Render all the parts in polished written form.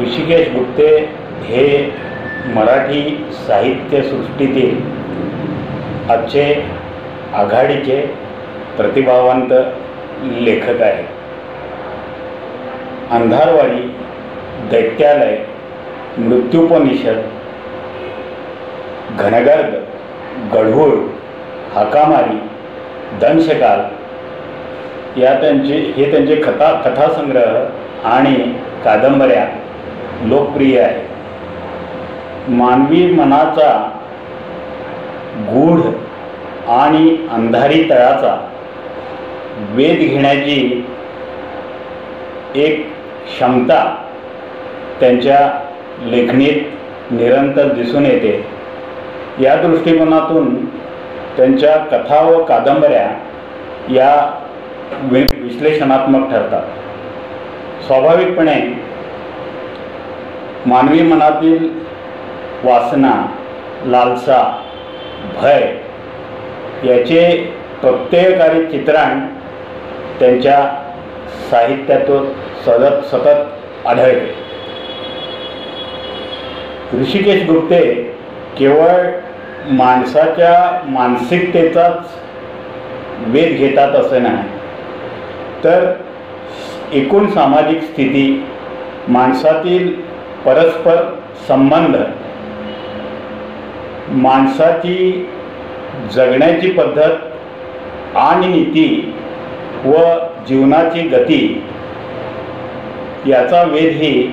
ऋषिकेश गुप्ते हे मराठी साहित्यसृष्टीतील आजचे आघाडीचे प्रतिभावंत लेखक आहेत. अंधारवाडी, दैत्यालय, मृत्युपनिषद, घनगर्द, गढूळ, हाकामारी, दंशकाल या त्यांचे कथासंग्रह आणि कादंबऱ्या लोकप्रिय आहेत. मानवी मनाचा गूढ आणि अंधारी तळाचा वेध घेण्याची एक क्षमता त्यांच्या लेखणीत निरंतर दिसून येते. या दृष्टिकोनातून त्यांच्या कथा व कादंबऱ्या या विश्लेषणात्मक ठरतात. स्वाभाविकपणे मानवी मनातील वासना, लालसा, भय याचे प्रत्ययकारी चित्रण त्यांच्या साहित्यातून सतत आढळते. ऋषिकेश गुप्ते केवळ माणसाच्या मानसिकतेचाच वेध घेतात असे नाही, तर एकूण सामाजिक स्थिती, माणसातील परस्पर संबंध, माणसाची जगण्याची पद्धत आणि नीती व जीवनाची गती याचा वेधही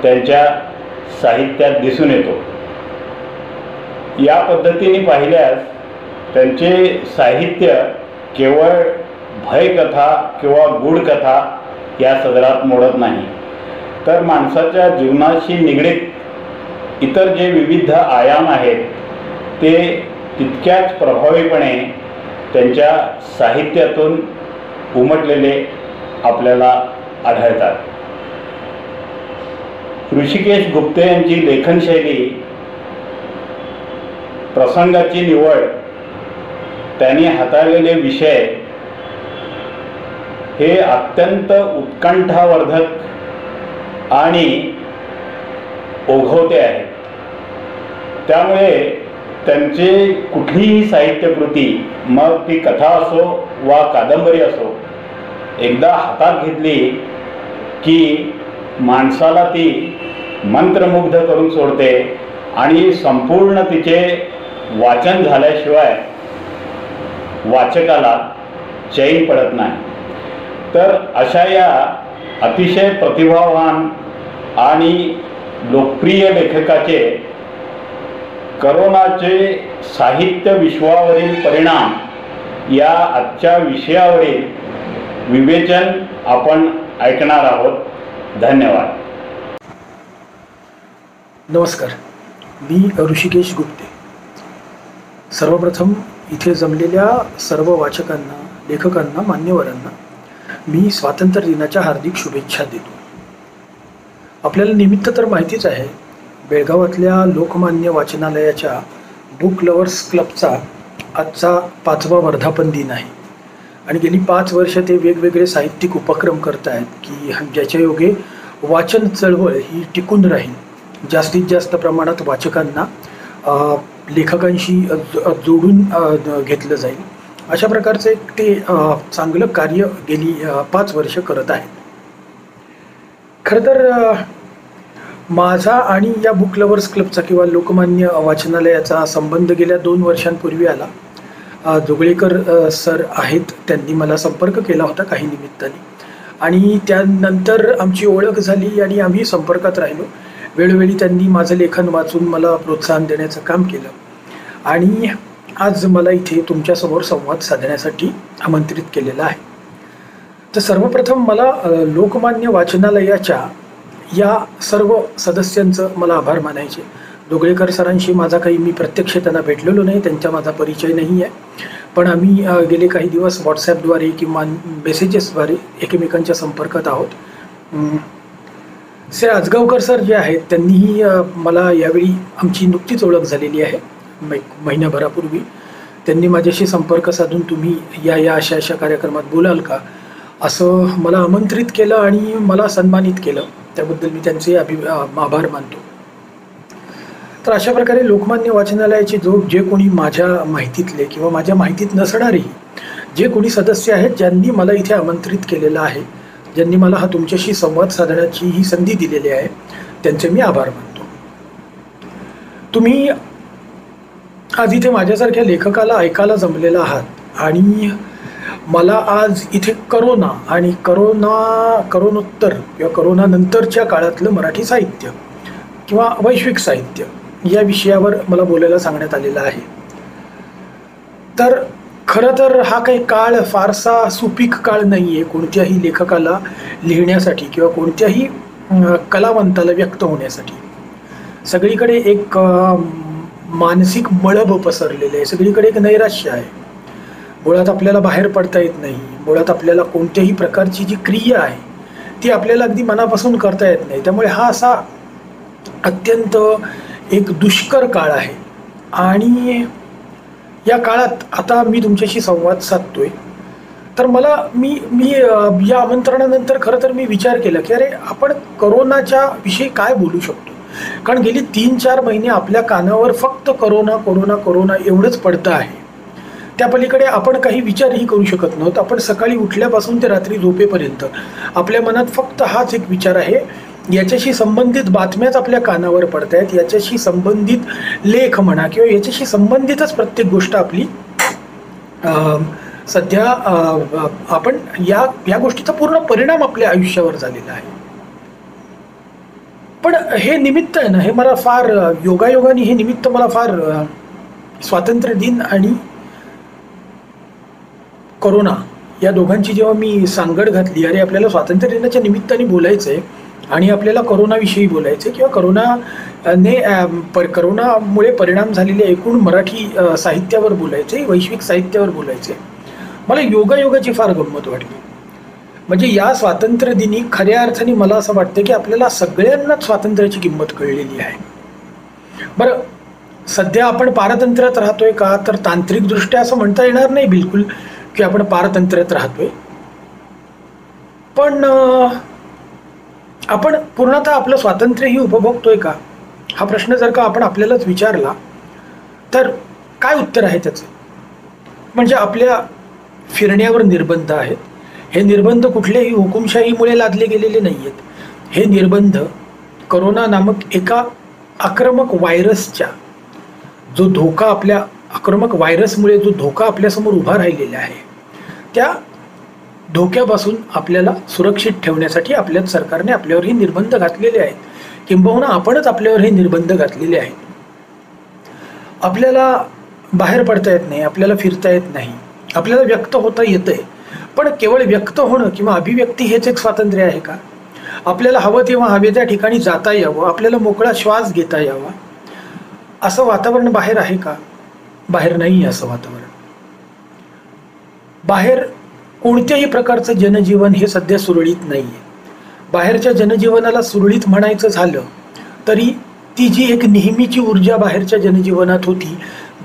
त्यांच्या साहित्यात दिसून येतो. या पद्धतीने पाहिल्यास त्यांचे साहित्य केवळ भयकथा किंवा गूढकथा या सदरात मोडत नाही, तर माणसाच्या जीवनाशी निगडीत इतर जे विविध आयाम आहेत ते तितक्याच प्रभावीपणे त्यांच्या साहित्यातून उमटलेले आपल्याला आढळतात. ऋषिकेश गुप्ते यांची लेखनशैली, प्रसंगाची निवड, त्यांनी हाताळलेले विषय हे अत्यंत उत्कंठावर्धक आणि ओघवते आहेत. त्यामुळे त्यांची कुठलीही साहित्यकृती, मग ती कथा असो वा कादंबरी असो, एकदा हातात घेतली की माणसाला ती मंत्रमुग्ध करून सोडते आणि संपूर्ण तिचे वाचन झाल्याशिवाय वाचकाला चैन पडत नाही. तर अशा या अतिशय प्रतिभावान आणि लोकप्रिय लेखकाचे करोनाचे साहित्य विश्वावरील परिणाम या आजच्या विषयावरील विवेचन आपण ऐकणार आहोत. धन्यवाद. नमस्कार, मी ऋषिकेश गुप्ते. सर्वप्रथम इथे जमलेल्या सर्व वाचकांना, लेखकांना, मान्यवरांना मी स्वातंत्र्य दिनाच्या हार्दिक शुभेच्छा देतो. आपल्याला निमित्त तर माहितीच आहे, बेळगावातल्या लोकमान्य वाचनालयाच्या बुक लवर्स क्लबचा आजचा 5वा वर्धापन दिन आहे आणि गेली 5 वर्ष ते वेगवेगळे साहित्यिक उपक्रम करत आहेत की ज्याच्या योगे वाचन चळवळ ही टिकून राहील, जास्तीत जास्त प्रमाणात वाचकांना लेखकांशी जोडून घेतलं जाईल. अशा प्रकारचं एक ते चांगलं कार्य गेली 5 वर्ष करत आहेत. खरं तर माझा आणि या बुक लवर्स क्लबचा किंवा लोकमान्य वाचनालयाचा संबंध गेल्या 2 वर्षांपूर्वी आला. जोगळेकर सर आहेत, त्यांनी मला संपर्क केला होता काही निमित्ताने आणि त्यानंतर आमची ओळख झाली आणि आम्ही संपर्कात राहिलो. वेळोवेळी त्यांनी माझं लेखन वाचून मला प्रोत्साहन देण्याचं काम केलं आणि आज मला इथे तुमच्यासमोर संवाद साधण्यासाठी आमंत्रित केलेलं आहे. तर सर्वप्रथम मला लोकमान्य वाचनालयाच्या या सर्व सदस्यांचं मला आभार मानायचे. जोगळेकर सरांशी माझा काही, मी प्रत्यक्ष त्यांना भेटलेलो नाही, त्यांचा माझा परिचय नाही आहे, पण आम्ही गेले काही दिवस व्हॉट्सॲपद्वारे किंवा मेसेजेसद्वारे एकमेकांच्या संपर्कात आहोत. से आजगावकर सर जे आहेत त्यांनीही मला यावेळी, आमची नुकतीच ओळख झालेली आहे महिन्याभरापूर्वी, त्यांनी माझ्याशी संपर्क साधून तुम्ही या अशा कार्यक्रमात बोलाल का असं मला आमंत्रित केलं आणि मला सन्मानित केलं त्याबद्दल मी त्यांचे आभार मानतो. तर अशा प्रकारे लोकमान्य वाचनालयाचे जे कोणी माझ्या माहितीतले किंवा माझ्या माहितीत नसणारेही जे कोणी सदस्य आहेत, ज्यांनी मला इथे आमंत्रित केलेलं आहे, ज्यांनी मला हा तुमच्याशी संवाद साधण्याची ही संधी दिलेली आहे, त्यांचे मी आभार मानतो. तुम्ही आज इथे माझ्यासारख्या लेखकाला ऐकायला जमलेला आहात आणि मला आज इथे करोना आणि करोनोत्तर किंवा करोनानंतरच्या काळातलं मराठी साहित्य किंवा वैश्विक साहित्य या विषयावर मला बोलायला सांगण्यात आलेलं आहे. तर खरं तर हा काही काळ फारसा सुपीक काळ नाही आहे कोणत्याही लेखकाला लिहिण्यासाठी किंवा कोणत्याही कलावंताला व्यक्त होण्यासाठी. सगळीकडे एक मानसिक मळभ पसरलेलं आहे, सगळीकडे एक नैराश्य आहे. मुळात आपल्याला बाहेर पडता येत नाही, मुळात आपल्याला कोणत्याही प्रकारची जी क्रिया आहे ती आपल्याला अगदी मनापासून करता येत नाही. त्यामुळे हा असा अत्यंत एक दुष्कर काळ आहे. आणि या काळात आता मी तुमच्याशी संवाद साधतोय, तर मी या आमंत्रणानंतर खरं तर मी विचार केला की अरे आपण करोनाच्या विषयी काय बोलू शकतो. कारण गेली 3-4 महिने आपल्या कानावर फक्त करोना करोना करोना एवढंच पडतं आहे. त्या पलीकडे आपण काही विचारही करू शकत नव्हतो. आपण सकाळी उठल्यापासून ते रात्री झोपेपर्यंत आपल्या मनात फक्त हाच एक विचार आहे, याच्याशी संबंधित बातम्याच आपल्या कानावर पडत आहेत, याच्याशी संबंधित लेख म्हणा किंवा याच्याशी संबंधितच प्रत्येक गोष्ट आपली सध्या आपण या गोष्टीचा पूर्ण परिणाम आपल्या आयुष्यावर झालेला आहे. पण हे निमित्त आहे ना, हे मला फार योगायोगाने हे निमित्त मला फार स्वातंत्र्य दिन आणि कोरोना या दोघांची जेव्हा मी सांगड घातली, अरे आपल्याला स्वातंत्र्य दिनाच्या निमित्ताने बोलायचं आहे आणि आपल्याला करोनाविषयी बोलायचं किंवा करोनामुळे परिणाम झालेल्या एकूण मराठी साहित्यावर बोलायचे, वैश्विक साहित्यावर बोलायचे, मला योगायोगाची फार गंमत वाटली. म्हणजे या स्वातंत्र्य दिनी खऱ्या अर्थाने मला असं वाटतं की आपल्याला सगळ्यांनाच स्वातंत्र्याची किंमत कळलेली आहे. बरं, सध्या आपण पारतंत्र्यात राहतोय का, तर तांत्रिकदृष्ट्या असं म्हणता येणार नाही बिलकुल की आपण पारतंत्र्यात राहतोय. पण आपण पूर्णतः आपलं स्वातंत्र्यही उपभोगतोय का, हा प्रश्न जर का आपण आपल्यालाच विचारला तर काय उत्तर आहे त्याचं. म्हणजे आपल्या फिरण्यावर निर्बंध आहेत. हे निर्बंध कुठल्याही हुकुमशाहीमुळे लादले गेलेले नाही आहेत. हे निर्बंध करोना नामक एका आक्रमक व्हायरसच्या जो धोका आक्रमक व्हायरसमुळे जो धोका आपल्यासमोर उभा राहिलेला आहे, त्या धोक्यापासून आपल्याला सुरक्षित ठेवण्यासाठी आपल्या सरकारने आपल्यावर हे निर्बंध घातलेले आहेत. किंबहुना आपणच आपल्यावर हे निर्बंध घातलेले आहेत. आपल्याला बाहेर पडता येत नाही, आपल्याला फिरता येत नाही, आपल्याला व्यक्त होता येतंय. पण केवळ व्यक्त होणं किंवा अभिव्यक्ती हेच एक स्वातंत्र्य आहे का. आपल्याला हवं तेव्हा हवे त्या ठिकाणी जाता यावं, आपल्याला मोकळा श्वास घेता यावा, असं वातावरण बाहेर आहे का. बाहेर नाही असं वातावरण. बाहेर कोणत्याही प्रकारचं जनजीवन हे सध्या सुरळीत नाही आहे. बाहेरच्या जनजीवनाला सुरळीत म्हणायचं झालं तरी ती जी एक नेहमीची ऊर्जा बाहेरच्या जनजीवनात होती,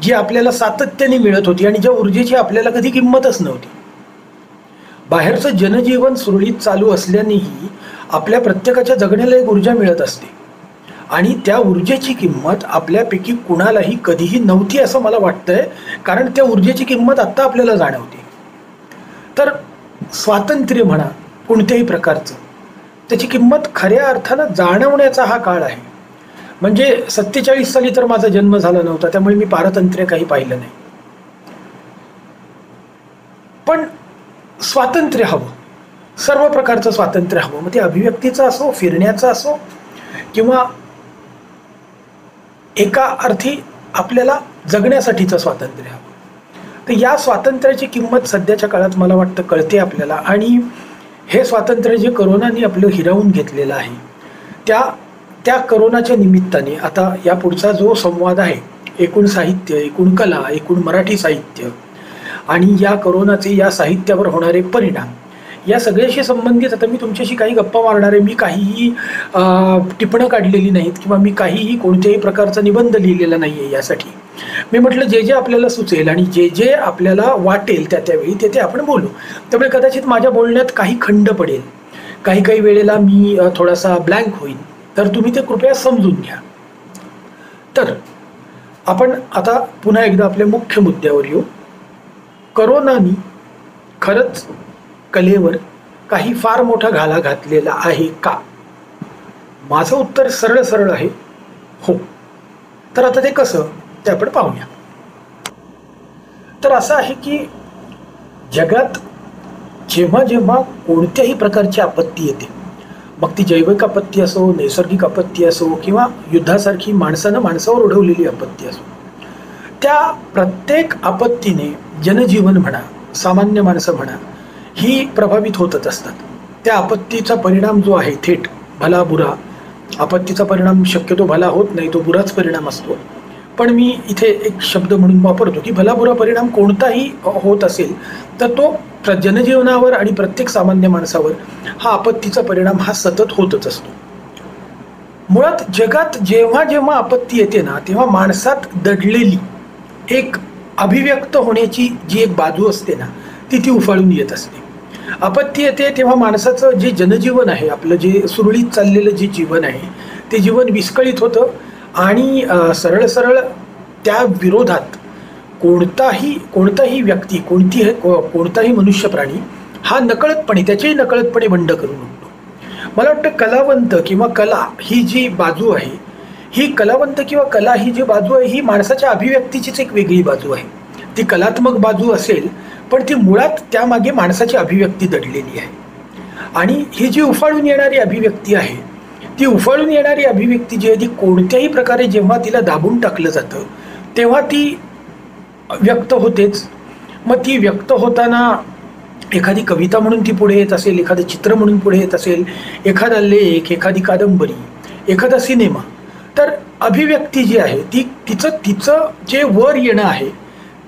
जी आपल्याला सातत्याने मिळत होती आणि ज्या ऊर्जेची आपल्याला कधी किंमतच नव्हती. बाहेरचं जनजीवन सुरळीत चालू असल्यानेही आपल्या प्रत्येकाच्या जगण्याला एक ऊर्जा मिळत असते आणि त्या ऊर्जेची किंमत आपल्यापैकी कुणालाही कधीही नव्हती असं मला वाटतंय. कारण त्या ऊर्जेची किंमत आत्ता आपल्याला जाणवते. तर स्वातंत्र्य म्हणा कोणत्याही प्रकारचं, त्याची किंमत खऱ्या अर्थानं जाणवण्याचा हा काळ आहे. म्हणजे 47 साली तर माझा जन्म झाला नव्हता, त्यामुळे मी पारतंत्र्य काही पाहिलं नाही. पण स्वातंत्र्य हवं, सर्व प्रकारचं स्वातंत्र्य हवं. मग ते अभिव्यक्तीचं असो, फिरण्याचं असो किंवा एका अर्थी आपल्याला जगण्यासाठीचं स्वातंत्र्य हवं. तर या स्वातंत्र्याची किंमत सध्याच्या काळात मला वाटतं कळते आपल्याला. आणि हे स्वातंत्र्य जे करोनाने आपलं हिरावून घेतलेलं आहे, त्या करोनाच्या निमित्ताने आता या पुढचा जो संवाद आहे, एकूण साहित्य, एकूण कला, एकूण मराठी साहित्य आणि या करोनाचे या साहित्यावर होणारे परिणाम, या सगळ्याशी संबंधित आता मी तुमच्याशी काही गप्पा मारणार आहे. मी काहीही टिपणं काढलेली नाहीत किंवा मी काहीही कोणत्याही प्रकारचा निबंध लिहिलेला नाही आहे. यासाठी मी म्हटलं जे जे आपल्याला सुचेल आणि जे जे आपल्याला वाटेल त्यावेळी ते आपण बोलू. त्यामुळे कदाचित माझ्या बोलण्यात काही खंड पडेल, काही काही वेळेला मी थोडासा ब्लँक होईन, तर तुम्ही ते कृपया समजून घ्या. तर आपण आता पुन्हा एकदा आपल्या मुख्य मुद्द्यावर येऊ. करोनानी खरंच कलेवर काही फार मोठा घाला घातलेला आहे का? माझं उत्तर सरळ सरळ आहे, हो. तर आता ते कसं ते आपण पाहूया. तर असं आहे की जगात जेव्हा जेव्हा कोणत्याही प्रकारची आपत्ती येते, मग ती जैविक आपत्ती असो, नैसर्गिक आपत्ती असो किंवा युद्धासारखी माणसानं माणसावर ओढवलेली आपत्ती असो, त्या प्रत्येक आपत्तीने जनजीवन म्हणा, सामान्य माणसं म्हणा, ही प्रभावित होतच असतात. त्या आपत्तीचा परिणाम जो आहे थेट भला बुरा, आपत्तीचा परिणाम शक्यतो भला होत नाही, तो बुराच परिणाम असतो. पण मी इथे एक शब्द म्हणून वापरतो की भला बुरा परिणाम कोणताही होत असेल तर तो जनजीवनावर आणि प्रत्येक सामान्य माणसावर हा आपत्तीचा परिणाम हा सतत होतच असतो. मुळात जगात जेव्हा जेव्हा आपत्ती येते ना, तेव्हा माणसात दडलेली एक अभिव्यक्त होण्याची जी एक बाजू असते ना, ती उफाळून येत असते. आपत्ती येते तेव्हा माणसाचं जे जनजीवन आहे, आपलं जे सुरळीत चाललेलं जे जीवन आहे, ते जीवन विस्कळीत होतं आणि सरळ सरळ त्या विरोधात कोणताही व्यक्ती, कोणताही मनुष्य प्राणी हा नकळतपणे, त्याच्याही नकळतपणे बंड करून उठतो. मला वाटतं कलावंत किंवा कला ही जी बाजू आहे, ही कलावंत किंवा कला ही जी बाजू आहे, ही माणसाच्या अभिव्यक्तीचीच एक वेगळी बाजू आहे. ती कलात्मक बाजू असेल, पण ती मुळात त्यामागे माणसाची अभिव्यक्ती दडलेली आहे. आणि ही जी उफाळून येणारी अभिव्यक्ती आहे, ती उफाळून येणारी अभिव्यक्ती जी आहे, ती कोणत्याही प्रकारे जेव्हा तिला दाबून टाकलं जातं तेव्हा ती व्यक्त होतेच. मग ती व्यक्त होताना एखादी कविता म्हणून ती पुढे येत असेल, एखादं चित्र म्हणून पुढे येत असेल, एखादा लेख, एखादी कादंबरी, एखादा सिनेमा, तर अभिव्यक्ती जी आहे ती तिचं जे वर येणं आहे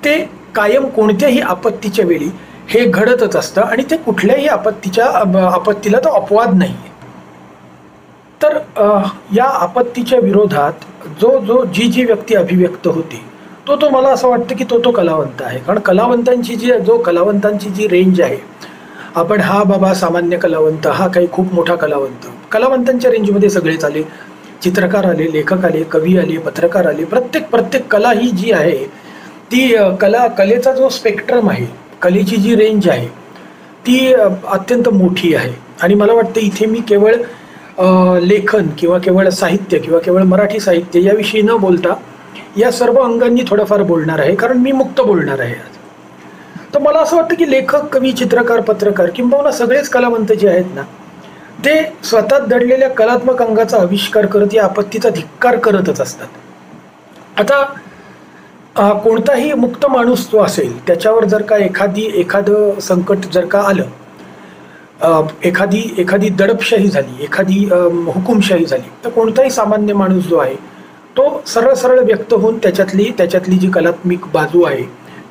ते कायम कोणत्याही आपत्तीच्या वेळी हे घडतच असतं आणि ते कुठल्याही आपत्तीला तो अपवाद नाही. तर या आपत्तीच्या विरोधात जी व्यक्ती अभिव्यक्त होते तो मला असं वाटतं की तो कलावंत आहे. कारण कलावंतांची जी रेंज आहे, आपण हा बाबा सामान्य कलावंत, हा काही खूप मोठा कलावंत, कलावंतांच्या रेंजमध्ये सगळेच आले. चित्रकार आले, लेखक आले, कवी आले, पत्रकार आले. प्रत्येक कला ही जी आहे ती कलेचा जो स्पेक्ट्रम आहे, कलेची जी रेंज आहे ती अत्यंत मोठी आहे. आणि मला वाटतं इथे मी केवळ लेखन किंवा केवळ साहित्य किंवा केवळ मराठी साहित्य याविषयी न बोलता या सर्व अंगांनी थोडंफार बोलणार आहे, कारण मी मुक्त बोलणार आहे आज. तर मला असं वाटतं की लेखक, कवी, चित्रकार, पत्रकार किंबहुना सगळेच कलावंत जे आहेत ना, ते स्वतः दडलेल्या कलात्मक अंगाचा आविष्कार करत या आपत्तीचा धिक्कार करतच असतात. आता कोणताही मुक्त माणूस जो असेल त्याच्यावर जर का एखादं संकट जर का आलं, एखादी दडपशाही झाली, एखादी हुकुमशाही झाली, तर कोणताही सामान्य माणूस जो आहे तो सरळ सरळ व्यक्त होऊन त्याच्यातली जी कलात्मक बाजू आहे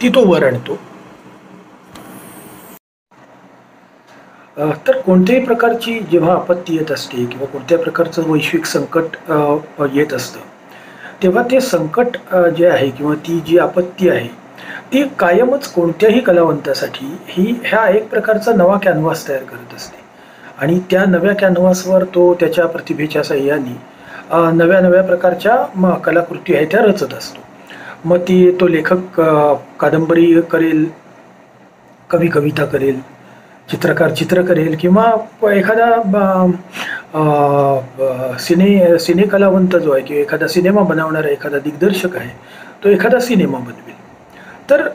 ती तो वर आणतो. तर कोणत्याही प्रकारची जेव्हा आपत्ती येत असते किंवा कोणत्या प्रकारचं वैश्विक संकट येत असतं, तेव्हा ते संकट जे आहे किंवा ती जी आपत्ती आहे ती कायमच कोणत्याही कलावंतासाठी ह्या एक प्रकारचा नवा कॅनव्हास तयार करत असते. आणि त्या नव्या कॅनव्हासवर तो त्याच्या प्रतिभेच्या साह्याने नव्या प्रकारच्या कलाकृती आहेत त्या रचत असतो. मग तो लेखक कादंबरी करेल, कवी कविता करेल, चित्रकार चित्र करेल किंवा एखादा सिने कलावंत जो आहे किंवा एखादा सिनेमा बनवणारा एखादा दिग्दर्शक आहे तो एखादा सिनेमा बनवेल. तर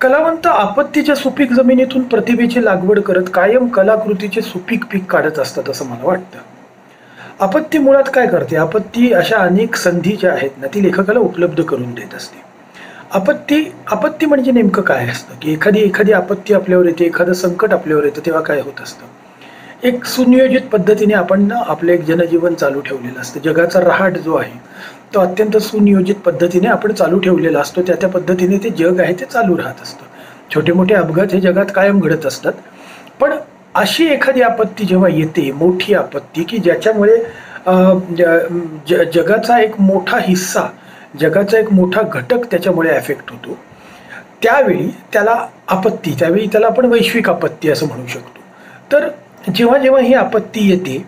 कलावंत आपत्तीच्या सुपीक जमिनीतून प्रतिभेची लागवड करत कायम कलाकृतीचे सुपीक पीक काढत असतात असं मला वाटतं. आपत्ती मुळात काय करते? आपत्ती अशा अनेक संधी ज्या आहेत ना ती लेखकाला उपलब्ध करून देत असते. आपत्ती म्हणजे नेमकं काय असतं की एखादी आपत्ती आपल्यावर येते, एखादं संकट आपल्यावर येतं, तेव्हा काय होत असतं? एक सुनियोजित पद्धतीने आपण आपलं एक जनजीवन चालू ठेवलेलं असतं. जगाचा रहाट जो आहे तो अत्यंत सुनियोजित पद्धतीने आपण चालू ठेवलेला असतो. त्या पद्धतीने ते जग आहे ते चालू राहत असतं. छोटे मोठे अपघात हे जगात कायम घडत असतात. पण अशी एखादी आपत्ती जेव्हा येते, मोठी आपत्ती की ज्याच्यामुळे जगाचा एक मोठा हिस्सा, जगाचा एक मोठा घटक त्याच्यामुळे अफेक्ट होतो, त्यावेळी त्याला आपण वैश्विक आपत्ती असं म्हणू शकतो. तर जेव्हा जेव्हा ही आपत्ती येते,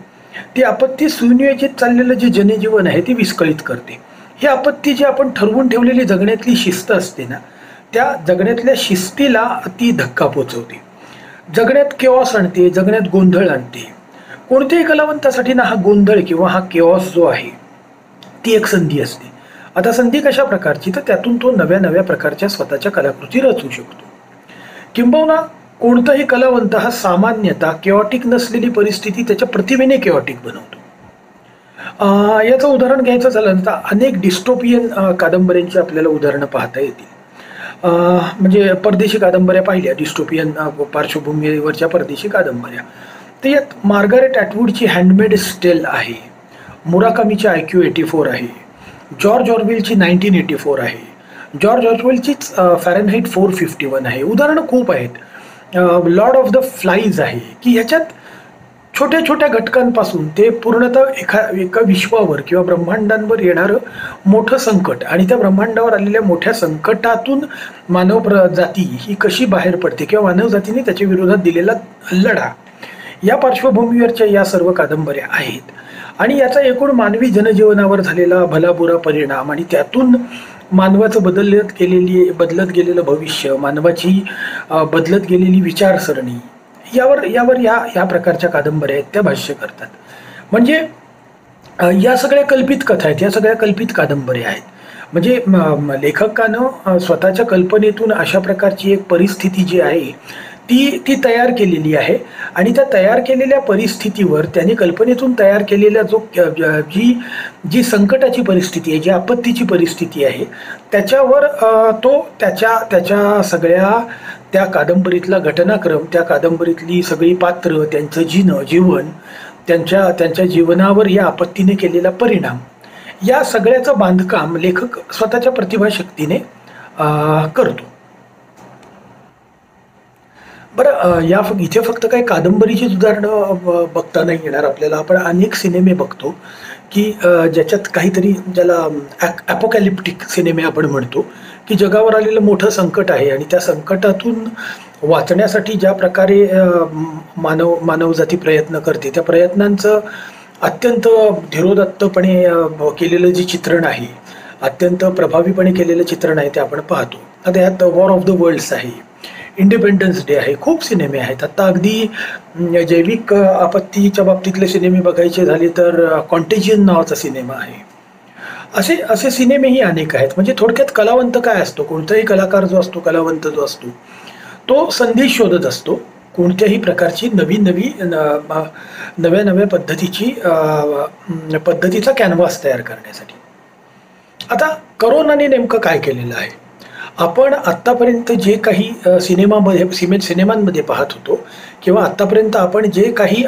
ती आपत्ती सुनियोजित चाललेलं जे जनजीवन आहे ते विस्कळीत करते. ही आपत्ती जी आपण ठरवून ठेवलेली जगण्यातली शिस्त असते ना, त्या जगण्यातल्या शिस्तीला ती धक्का पोचवते. जगण्यात केओस आणते, जगण्यात गोंधळ आणते. कोणत्याही कलावंतासाठी ना हा गोंधळ किंवा हा केओस जो आहे ती एक संधी असते. आता संधी कशा प्रकारची, तर त्यातून तो नव्या नव्या प्रकारच्या स्वतःच्या कलाकृती रचू शकतो. किंबहुना कोणताही कलावंत हा सामान्यतः केऑटिक नसलेली परिस्थिती त्याच्या प्रतिमेने केऑटिक बनवतो. याचं उदाहरण घ्यायचं झालं तर अनेक डिस्टोपियन कादंबऱ्यांची आपल्याला उदाहरणं पाहता येतील. म्हणजे परदेशी कादंबऱ्या पाहिल्या, डिस्टोपियन पार्श्वभूमीवरच्या परदेशी कादंबऱ्या, तर यात मार्गारेट ॲटवूडची हँडमेड स्टेल आहे, मुराकामीची IQ 84 आहे, जॉर्ज ऑरवेलची 1984 आहे, जॉर्ज ऑरवेलचीच फॅरेनहाईट 451 आहे. उदाहरणं खूप आहेत. लॉर्ड ऑफ द फ्लाईज आहे, की ह्याच्यात छोट्या छोट्या घटकांपासून ते पूर्णतः एका विश्वावर किंवा ब्रह्मांडांवर येणारं मोठं संकट आणि त्या ब्रह्मांडावर आलेल्या मोठ्या संकटातून मानव जाती ही कशी बाहेर पडते किंवा मानव जातीने त्याच्या विरोधात दिलेला लढा, या पार्श्वभूमीवरच्या या सर्व कादंबऱ्या आहेत. आणि याचा एकूण मानवी जनजीवनावर झालेला भलाबुरा परिणाम आणि त्यातून मानवाचं बदलत गेलेलं भविष्य, मानवाची बदलत गेलेली विचारसरणी, यावर या प्रकारच्या कादंबऱ्या आहेत त्या भाष्य करतात. म्हणजे या सगळ्या कल्पित कथा आहेत, या सगळ्या कल्पित कादंबऱ्या आहेत. म्हणजे लेखकानं स्वतःच्या कल्पनेतून अशा प्रकारची एक परिस्थिती जी आहे ती तयार केलेली आहे आणि त्या तयार केलेल्या परिस्थितीवर त्याने कल्पनेतून तयार केलेल्या जी संकटाची परिस्थिती आहे, जी आपत्तीची परिस्थिती आहे, त्याच्यावर तो त्याच्या सगळ्या त्या कादंबरीतला घटनाक्रम, त्या कादंबरीतली सगळी पात्र, त्यांचं जीवन, त्यांच्या जीवनावर या आपत्तीने केलेला परिणाम, या सगळ्याचं बांधकाम लेखक स्वतःच्या प्रतिभाशक्तीने करतो. बरं, इथे फक्त काही कादंबरीची उदाहरणं बघता नाही येणार आपल्याला. आपण अनेक सिनेमे बघतो की ज्याच्यात काहीतरी, ज्याला ॲपोकॅलिप्टिक सिनेमे आपण म्हणतो, की जगावर आलेलं मोठं संकट आहे आणि त्या संकटातून वाचण्यासाठी ज्या प्रकारे मानवजाती प्रयत्न करते, त्या प्रयत्नांचं अत्यंत धीरोदात्तपणे केलेलं जे चित्रण आहे, अत्यंत प्रभावीपणे केलेलं चित्रण आहे ते आपण पाहतो. आता यात वॉर ऑफ द वर्ल्ड्स आहे, इंडिपेंडन्स डे आहे, खूप सिनेमे आहेत. आता अगदी जैविक आपत्तीच्या बाबतीतले सिनेमे बघायचे झाले तर कॉन्टेजियन नावाचा सिनेमा आहे. असे सिनेमेही अनेक आहेत. म्हणजे थोडक्यात कलावंत काय असतो, कोणताही कलाकार जो असतो, कलावंत जो असतो, तो संदेश शोधत असतो कोणत्याही प्रकारची नव्या पद्धतीचा कॅनव्हास तयार करण्यासाठी. आता करोनाने नेमकं काय केलेलं आहे, आपण आत्तापर्यंत जे काही सिनेमांमध्ये पाहत होतो किंवा आत्तापर्यंत आपण जे काही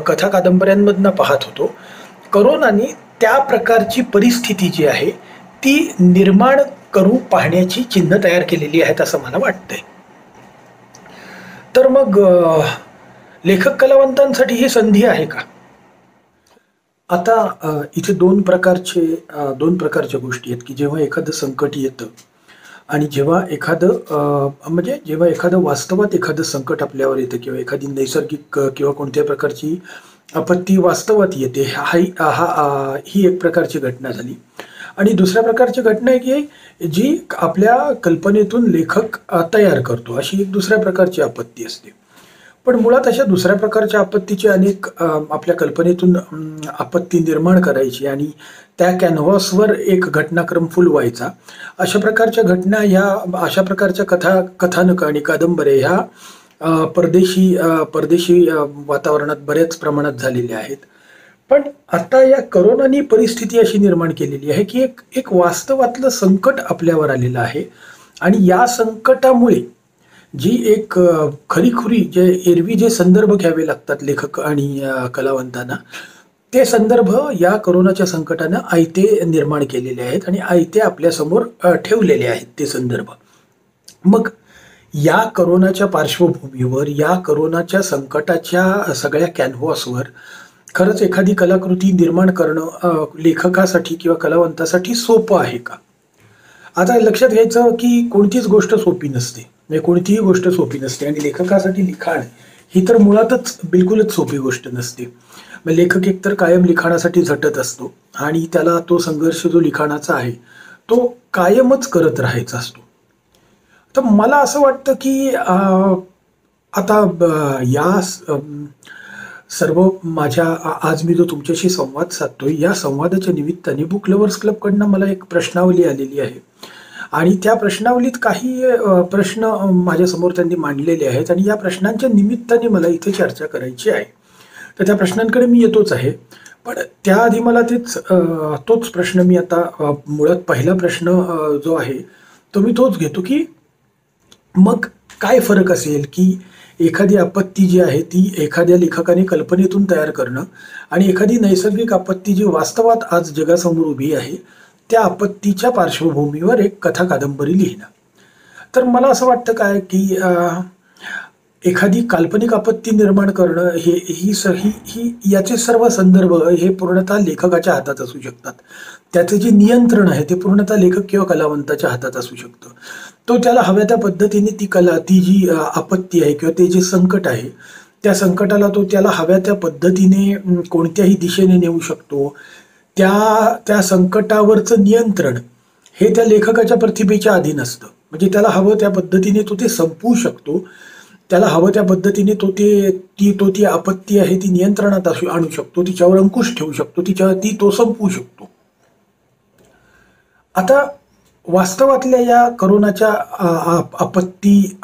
कथा कादंबऱ्यांमधनं पाहत होतो, करोनाने त्या प्रकारची परिस्थिती जी आहे ती निर्माण करू पाहण्याची चिन्ह तयार केलेली आहेत असं मला वाटतंय. तर मग लेखक कलावंतांसाठी ही संधी आहे का? आता इथे दोन प्रकारच्या गोष्टी आहेत की जेव्हा एखादं संकट येतं आणि जेव्हा एखादं वास्तवात एखादं संकट आपल्यावर येतं किंवा एखादी नैसर्गिक किंवा कोणत्याही प्रकारची आपत्ती वास्तवात येते, ही एक प्रकारची घटना झाली. आणि दुसऱ्या प्रकारची घटना आहे की जी आपल्या कल्पनेतून लेखक तयार करतो, अशी एक दुसऱ्या प्रकारची आपत्ती असते. पण मुळात अशा दुसऱ्या प्रकारच्या आपत्तीची अनेक आपल्या कल्पनेतून आपत्ती निर्माण करायची आणि त्या कॅनव्हासवर एक घटनाक्रम फुलवायचा, अशा प्रकारच्या घटना अशा प्रकारच्या कथानक आणि कादंबऱ्या ह्या परदेशी वातावरणात बऱ्याच प्रमाणात झालेल्या आहेत. पण आता या करोनानी परिस्थिती अशी निर्माण केलेली आहे की एक वास्तवातलं संकट आपल्यावर आलेलं आहे आणि या संकटामुळे जी एक खरीखुरी एरवी जे संदर्भ घ्यावे लागतात लेखक आणि कलावंतांना, ते संदर्भ या करोनाच्या संकटानं आयते निर्माण केलेले आहेत आणि आयते आपल्यासमोर ठेवलेले आहेत ते संदर्भ. मग या करोनाच्या पार्श्वभूमीवर, या करोनाच्या संकटाच्या सगळ्या कॅनव्हासवर खरंच एखादी कलाकृती निर्माण करणं लेखकासाठी किंवा कलावंतासाठी सोपं आहे का? आता लक्षात घ्यायचं की कोणतीच गोष्ट सोपी नसते, म्हणजे कोणतीही गोष्ट सोपी नसते आणि लेखकासाठी लिखाण ही तर मुळातच बिलकुलच सोपी गोष्ट नसते. मग लेखक एकतर कायम लिखाणासाठी झटत असतो आणि त्याला तो संघर्ष जो लिखाणाचा आहे तो कायमच करत राहायचा असतो. तर मला असं वाटतं की आता सर्व माझ्या आज मी जो तुमच्याशी संवाद साधतोय या संवादाच्या निमित्ताने बुक लव्हर्स क्लबकडनं मला एक प्रश्नावली आलेली आहे आणि त्या प्रश्नावलीत काही प्रश्न माझ्यासमोर त्यांनी मांडलेले आहेत आणि या प्रश्नांच्या निमित्ताने मला इथे चर्चा करायची आहे. तर त्या प्रश्नांकडे मी येतोच आहे, पण त्याआधी मला तोच प्रश्न मी आता मुळात पहिला प्रश्न जो आहे तो मी तोच घेतो की मग काय फरक असेल की एखादी आपत्ती जी आहे ती एखाद्या लेखकाने कल्पनेतून तयार करणं आणि एखादी नैसर्गिक आपत्ती जी वास्तवात आज जगासमोर उभी आहे त्या आपत्तीच्या पार्श्वभूमीवर एक कथा कादंबरी लिहिणं. तर मला असं वाटतं काय की एखादी काल्पनिक आपत्ती निर्माण करणं ही याचे सर्व संदर्भ हे पूर्णतः लेखकाच्या हातात असू शकतात. त्याचं जे नियंत्रण आहे ते पूर्णतः लेखक किंवा कलावंताच्या हातात असू शकतं. तो त्याला हव्या त्या पद्धतीने ती जी आपत्ती आहे किंवा ते जे संकट आहे त्या संकटाला तो त्याला हव्या त्या पद्धतीने कोणत्याही दिशेने नेऊ शकतो. त्या संकटावरचं नियंत्रण हे त्या लेखकाच्या प्रतिभेच्या अधीन असतं. म्हणजे त्याला हवं त्या पद्धतीने तो ते संपवू शकतो. त्याला हवं त्या पद्धतीने ती आपत्ती आहे ती नियंत्रणात आणू शकतो, तिच्यावर अंकुश ठेवू शकतो, तो संपवू शकतो. आता वास्तवातल्या या करोनाच्या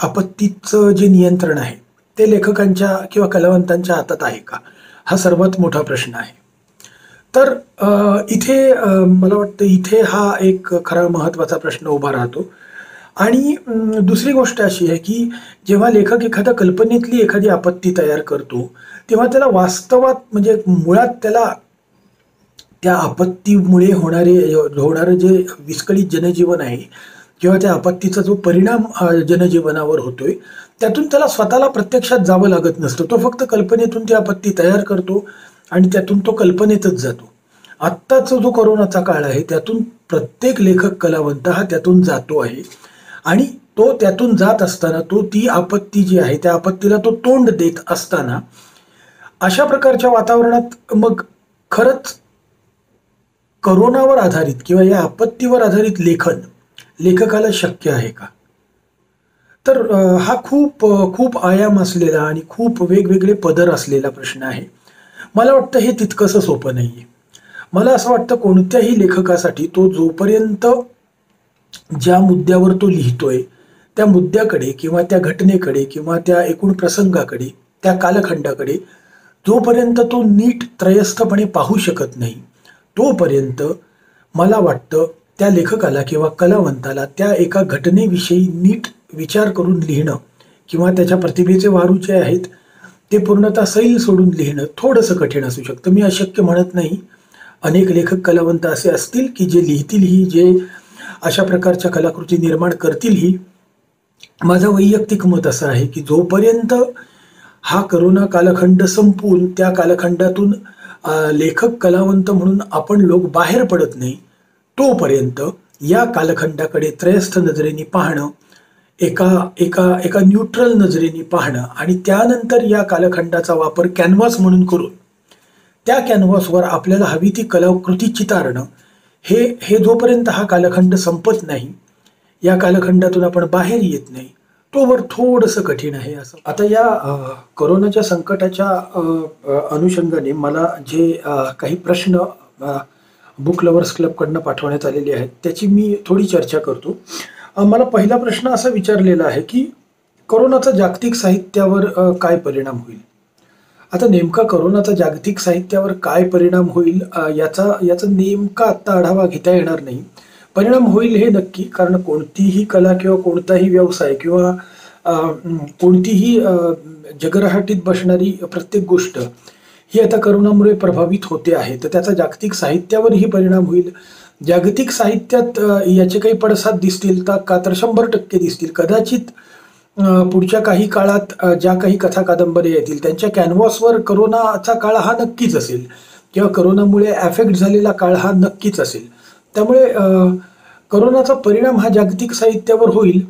आपत्तीचं जे नियंत्रण आहे ते लेखकांच्या किंवा कलावंतांच्या हातात आहे का, हा सर्वात मोठा प्रश्न आहे. तर इथे मला वाटतं इथे हा एक खरा महत्वाचा प्रश्न उभा राहतो. आणि दुसरी गोष्ट अशी आहे की जेव्हा लेखक एखाद्या कल्पनेतली एखादी आपत्ती तयार करतो तेव्हा त्याला वास्तवात म्हणजे मुळात त्याला त्या आपत्तीमुळे होणारं जे विस्कळीत जनजीवन आहे किंवा त्या आपत्तीचा जो परिणाम जनजीवनावर होतोय त्यातून त्याला स्वतःला प्रत्यक्षात जावं लागत नसतं. तो फक्त कल्पनेतून ती आपत्ती तयार करतो आणि त्यातून तो कल्पनेतच जातो. आत्ताचा जो करोनाचा काळ आहे त्यातून प्रत्येक लेखक कलावंत हा त्यातून जातो आहे आणि तो त्यातून जात असताना ती आपत्ती जी आहे त्या आपत्तीला तो तोंड देत असताना अशा प्रकारच्या वातावरणात मग खरंच करोनावर आधारित किंवा या आपत्तीवर आधारित लेखकाला शक्य आहे का? तर हा खूप आयाम असलेला आणि खूप वेगवेगळे पदर असलेला प्रश्न आहे. मला वाटतं हे तितकंसं सोपं नाहीये. मला असं वाटतं कोणत्याही लेखकासाठी तो जोपर्यंत ज्या मुद्द्यावर तो लिहितोय त्या मुद्द्याकडे किंवा त्या घटनेकडे किंवा त्या एकूण प्रसंगाकडे त्या कालखंडाकडे जोपर्यंत तो नीट त्रयस्थपणे पाहू शकत नाही तोपर्यंत मला वाटतं त्या लेखकाला किंवा कलावंताला त्या एका घटनेविषयी नीट विचार करून लिहिणं किंवा त्याच्या प्रतिभेचे वारू जे आहेत ते पूर्णतः सैल सोडून लिहिणं थोडंसं कठीण असू शकतं. मी अशक्य म्हणत नाही. अनेक लेखक कलावंत असे असतील की जे लिहितीलही, जे अशा प्रकारच्या कलाकृती निर्माण करतीलही. माझं वैयक्तिक मत असं आहे की जोपर्यंत हा करोना कालखंड संपून त्या कालखंडातून लेखक कलावंत म्हणून आपण लोक बाहेर पडत नाही तोपर्यंत या कालखंडाकडे त्रयस्थ नजरेने पाहणं, एका न्यूट्रल नजरेने पाहणं आणि त्यानंतर या कालखंडाचा वापर कॅनव्हास म्हणून करून त्या कॅनव्हासवर आपल्याला हवी ती कलाकृती चितारणं हे जोपर्यंत हा कालखंड संपत नाही, या कालखंडातून आपण बाहेर येत नाही तोवर थोडंसं कठीण आहे. असं आता या कोरोनाच्या संकटाच्या अनुषंगाने मला जे काही प्रश्न बुक लव्हर्स क्लबकडनं पाठवण्यात आलेले आहेत त्याची मी थोडी चर्चा करतो. मला पहिला प्रश्न असा विचारलेला आहे की कोरोनाचा जागतिक साहित्यावर काय परिणाम होईल. आता नेमका कोरोनाचा जागतिक साहित्यावर काय परिणाम होईल याचा नेमका आत्ता आढावा घेता येणार नाही. परिणाम होईल हे नक्की, कारण कोणतीही कला किंवा कोणताही व्यवसाय किंवा कोणतीही जगरहाटीत बसणारी प्रत्येक गोष्ट ही आता करोनामुळे प्रभावित होते आहे. तर त्याचा जागतिक साहित्यावरही परिणाम होईल. जागतिक साहित्यात याचे काही पडसाद दिसतील का तर 100% दिसतील. कदाचित पुढच्या काही काळात ज्या काही कथा कादंबऱ्या येतील त्यांच्या कॅनव्हासवर करोनाचा काळ हा नक्कीच असेल किंवा करोनामुळे अफेक्ट झालेला काळ हा नक्कीच असेल. त्यामुळे करोनाचा परिणाम हा जागतिक साहित्यावर होईल,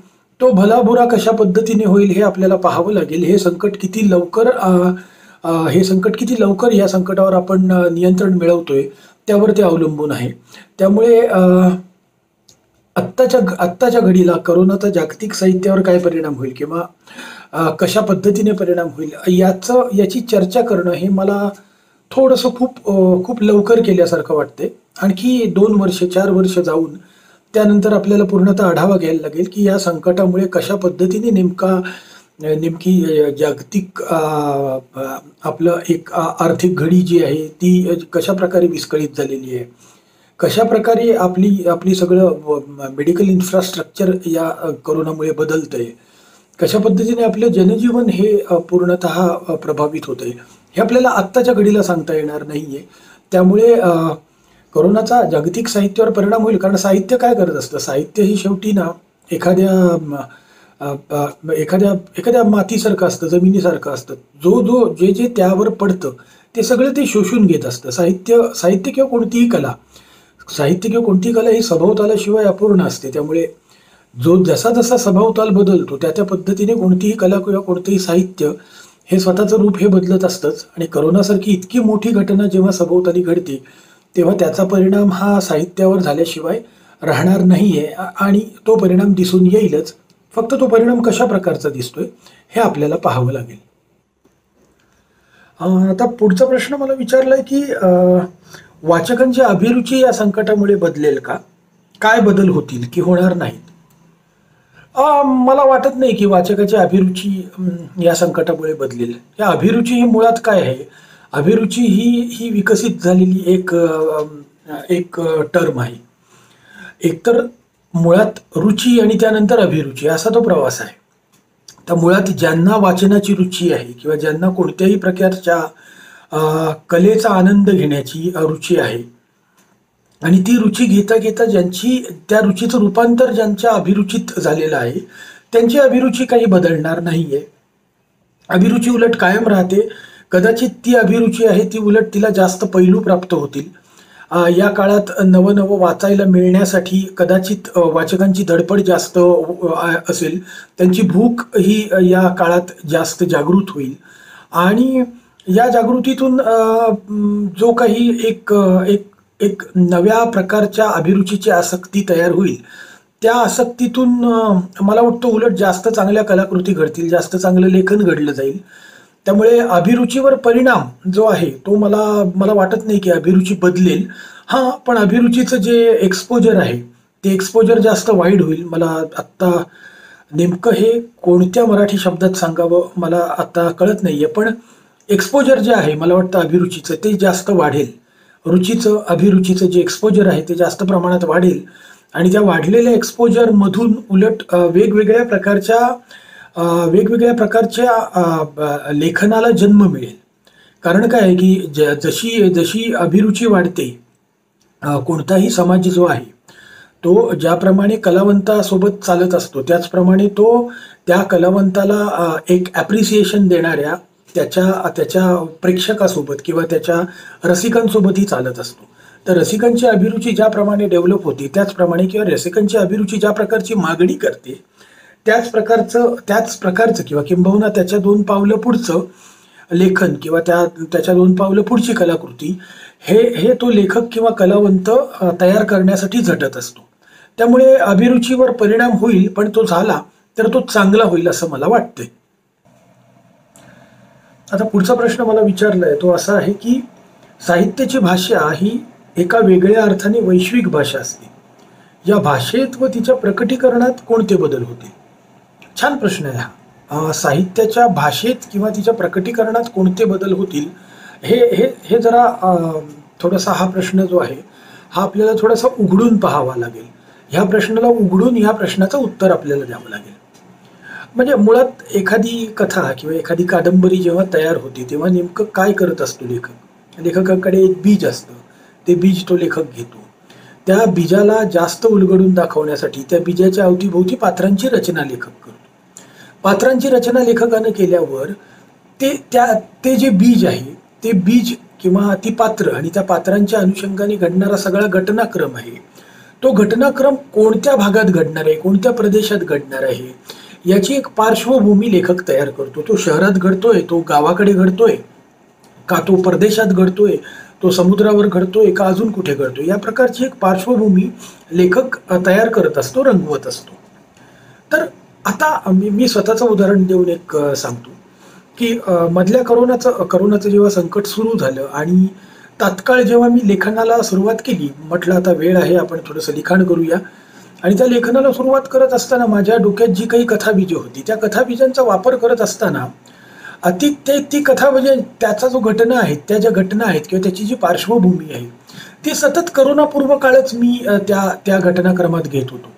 तो भलाबुरा कशा पद्धतीने होईल हे आपल्याला पाहावं लागेल. हे संकट किती लवकर या संकटावर आपण नियंत्रण मिळवतोय त्यावर ते अवलंबून आहे. त्यामुळे आत्ताच्या घडीला करोनाचा जागतिक साहित्यावर काय परिणाम होईल किंवा कशा पद्धतीने परिणाम होईल याची चर्चा करणं हे मला थोडंसं खूप लवकर केल्यासारखं वाटते. आणखी 2 वर्ष 4 वर्ष जाऊन त्यानंतर आपल्याला पूर्णतः आढावा घ्यायला लागेल की या संकटामुळे कशा पद्धतीने नेमकी जागतिक आपलं एक आर्थिक घडी जी आहे ती कशा प्रकारे विस्कळीत झालेली आहे, कशा प्रकारे आपली सगळं मेडिकल इन्फ्रास्ट्रक्चर या करोनामुळे बदलतंय, कशा पद्धतीने आपलं जनजीवन हे पूर्णतः प्रभावित होतंय हे आपल्याला आत्ताच्या घडीला सांगता येणार नाहीये. त्यामुळे करोनाचा जागतिक साहित्यावर परिणाम होईल, कारण साहित्य काय करत असतं, साहित्य ही शेवटी ना एखाद्या मातीसारखं असतं, जमिनीसारखं असतं. जे त्यावर पडतं ते सगळं ते शोषून घेत असतं. साहित्य किंवा कोणतीही कला ही सभोवतालाशिवाय अपूर्ण असते. त्यामुळे जसा सभोवताल बदलतो त्या पद्धतीने कोणतीही कला किंवा कोणतेही साहित्य हे स्वतःचं रूप हे बदलत असतंच. आणि करोनासारखी इतकी मोठी घटना जेव्हा सभोवताली घडते तेव्हा त्याचा परिणाम हा साहित्यावर झाल्याशिवाय राहणार नाहीये आणि तो परिणाम दिसून येईलच. फक्त तो परिणाम कशा प्रकारचा दिसतोय हे आपल्याला पाहावं लागेल. आता पुढचा प्रश्न मला विचारलाय की वाचकांची अभिरुची या संकटामुळे बदलेल का? काय बदल होतील की होणार नाहीत? मला वाटत नाही की वाचकाची अभिरुची या संकटामुळे बदलेल. या अभिरुची ही मुळात काय आहे? अभिरुची ही विकसित झालेली एक टर्म आहे. एकतर मुळात रुची आणि त्यानंतर अभिरुची असा तो प्रवास आहे. तर मुळात ज्यांना वाचनाची रुची आहे किंवा ज्यांना कोणत्याही प्रकारच्या कलेचा आनंद घेण्याची रुची आहे आणि ती रुची घेता घेता त्या रुचीचं रूपांतर ज्यांच्या अभिरुचीत झालेलं आहे त्यांची अभिरुची काही बदलणार नाहीये. अभिरुची उलट कायम राहते. कदाचित ती अभिरुची आहे ती उलट तिला जास्त पैलू प्राप्त होतील. या काळात नवं वाचायला मिळण्यासाठी कदाचित वाचकांची धडपड जास्त असेल, त्यांची भूक ही या काळात जास्त जागृत होईल आणि या जागृतीतून जो काही एक नव्या प्रकारच्या अभिरुचीची आसक्ती तयार होईल, त्या आसक्तीतून मला वाटतं उलट जास्त चांगल्या कलाकृती घडतील, जास्त चांगलं लेखन घडलं जाईल. त्यामुळे अभिरुचीवर परिणाम जो आहे तो मला वाटत नाही की अभिरुची बदलेल. पण अभिरुचीचं जे एक्सपोजर आहे ते एक्सपोजर जास्त वाईड होईल. मला आत्ता नेमकं हे कोणत्या मराठी शब्दात सांगावं मला आता कळत नाहीये, पण एक्सपोजर जे आहे मला वाटतं अभिरुचीचं ते जास्त वाढेल. अभिरुचीचं जे एक्सपोजर आहे ते जास्त प्रमाणात वाढेल आणि त्या वाढलेल्या एक्सपोजरमधून उलट वेगवेगळ्या प्रकारच्या लेखनाला जन्म मिळेल. कारण काय आहे की जशी अभिरुची वाढते, कोणताही समाज जो आहे तो ज्याप्रमाणे कलावंतासोबत चालत असतो त्याचप्रमाणे तो त्या कलावंताला एक ॲप्रिसिएशन देणाऱ्या त्याच्या प्रेक्षकासोबत किंवा त्याच्या रसिकांसोबतही चालत असतो. तर रसिकांची अभिरुची ज्याप्रमाणे डेव्हलप होते त्याचप्रमाणे किंवा रसिकांची अभिरुची ज्या प्रकारची मागणी करते त्याच प्रकारचं किंवा किंबहुना त्याच्या 2 पावलं पुढचं लेखन किंवा त्याच्या 2 पावलं पुढची कलाकृती हे तो लेखक किंवा कलावंत तयार करण्यासाठी झटत असतो. त्यामुळे अभिरुचीवर परिणाम होईल, पण तो झाला तर तो चांगला होईल असं मला वाटतंय. आता पुढचा प्रश्न मला विचारलाय तो असा आहे की साहित्याची भाषा ही एका वेगळ्या अर्थाने वैश्विक भाषा असते. या भाषेत व तिच्या प्रकटीकरणात कोणते बदल होते? छान प्रश्न आहे हा. साहित्याच्या भाषेत किंवा तिच्या प्रकटीकरणात कोणते बदल होतील हे जरा थोडासा हा प्रश्न जो आहे हा आपल्याला थोडासा उघडून पाहावा लागेल. ह्या प्रश्नाला उघडून ह्या प्रश्नाचं उत्तर आपल्याला द्यावं लागेल. म्हणजे मुळात एखादी कथा किंवा एखादी कादंबरी जेव्हा तयार होते तेव्हा नेमकं काय करत असतो लेखकाकडे एक बीज असतं. ते बीज तो लेखक घेतो. त्या बीजाला जास्त उलगडून दाखवण्यासाठी त्या बीजाच्या अवतीभोवती पात्रांची रचना लेखक करतो. पात्रांची रचना लेखकानं केल्यावर ते जे बीज आहे ते बीज किंवा ती पात्र आणि त्या पात्रांच्या अनुषंगाने घडणारा सगळा घटनाक्रम आहे तो घटनाक्रम कोणत्या भागात घडणार आहे, कोणत्या प्रदेशात घडणार आहे, याची एक पार्श्वभूमी लेखक तयार करतो. तो शहरात घडतोय, तो गावाकडे घडतोय का, तो परदेशात घडतोय, तो समुद्रावर घडतोय का, अजून कुठे घडतोय, या प्रकारची एक पार्श्वभूमी लेखक तयार करत असतो, रंगवत असतो. तर आता मी स्वतःचं उदाहरण देऊन एक सांगतो की मधल्या करोनाचं जेव्हा संकट सुरू झालं आणि तात्काळ जेव्हा मी लेखनाला सुरुवात केली, म्हटलं आता वेळ आहे, आपण थोडंसं लिखाण करूया. आणि त्या लेखनाला सुरुवात करत असताना माझ्या डोक्यात जी काही कथाबीजं होती, त्या कथाबीजांचा वापर करत असताना ती कथा म्हणजे त्याचा जो घटना आहेत, त्या ज्या घटना आहेत किंवा त्याची जी पार्श्वभूमी आहे ती सतत करोनापूर्व काळच मी त्या घटनाक्रमात घेत होतो.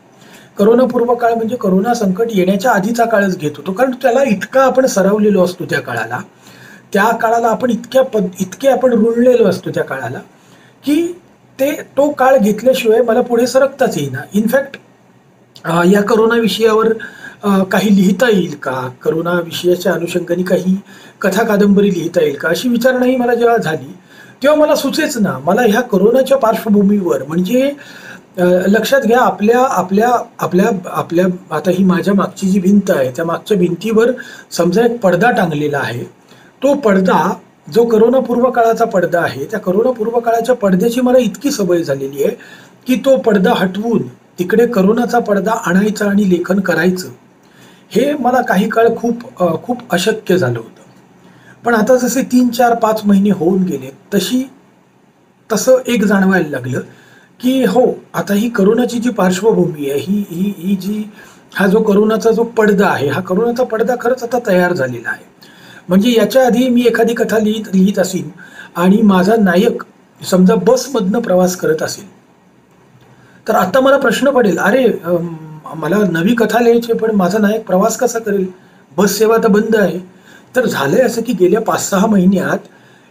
करोनापूर्व काळ म्हणजे करोना संकट येण्याच्या आधीचा काळच घेत होतो, कारण त्याला इतका आपण सरावलेलो असतो त्या काळाला आपण इतके आपण रुळलेलो असतो त्या काळाला की तो काळ घेतल्याशिवाय मला पुढे सरकताच येईना. इनफॅक्ट या करोना विषयावर काही लिहिता येईल का, करोना विषयाच्या अनुषंगाने काही कथा कादंबरी लिहिता येईल का, अशी विचारणाही मला जेव्हा झाली तेव्हा मला सुचेच ना. मला ह्या करोनाच्या पार्श्वभूमीवर म्हणजे लक्षात घ्या, आपल्या आता ही माझ्या मागची जी भिंत आहे त्या मागच्या भिंतीवर समजा एक पडदा टांगलेला आहे. तो पडदा जो करोनापूर्व काळाचा पडदा आहे, त्या करोनापूर्व काळाच्या पडद्याची मला इतकी सवय झालेली आहे की तो पडदा हटवून तिकडे करोनाचा पडदा आणायचा आणि लेखन करायचं, हे मला काही काळ खूप अशक्य झालं होतं. पण आता जसे 3, 4, 5 महिने होऊन गेले तसं एक जाणवायला लागलं की हो, आता ही करोनाची जी पार्श्वभूमी आहे, ही जी हा जो करोनाचा जो पडदा आहे, हा करोनाचा पडदा खरंच आता तयार झालेला आहे. म्हणजे याच्या आधी मी एखादी कथा लिहित असेल आणि माझा नायक समजा बसमधनं प्रवास करत असेल, तर आता मला प्रश्न पडेल, अरे मला नवी कथा लिहायची पण माझा नायक प्रवास कसा करेल, बस सेवा तर बंद आहे. तर झालंय असं की गेल्या 5-6 महिन्यात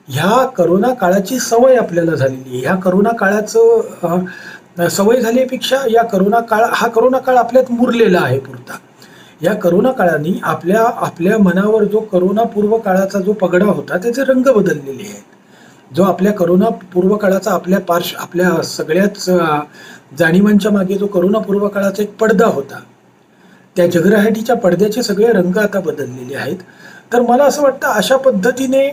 ह्या करोना काळाची सवय आपल्याला झालेली आहे. ह्या करोना काळाचं सवय झाल्यापेक्षा हा करोना काळ आपल्यात मुरलेला आहे पुरता. या करोना काळाने आपल्या मनावर जो करोना पूर्व काळाचा जो पगडा होता त्याचे रंग बदललेले आहेत. जो आपल्या करोना पूर्व काळाचा आपल्या सगळ्याच जाणीवांच्या मागे जो करोना पूर्व काळाचा एक पडदा होता, त्या जगराहाटीच्या पडद्याचे सगळे रंग आता बदललेले आहेत. तर मला असं वाटतं अशा पद्धतीने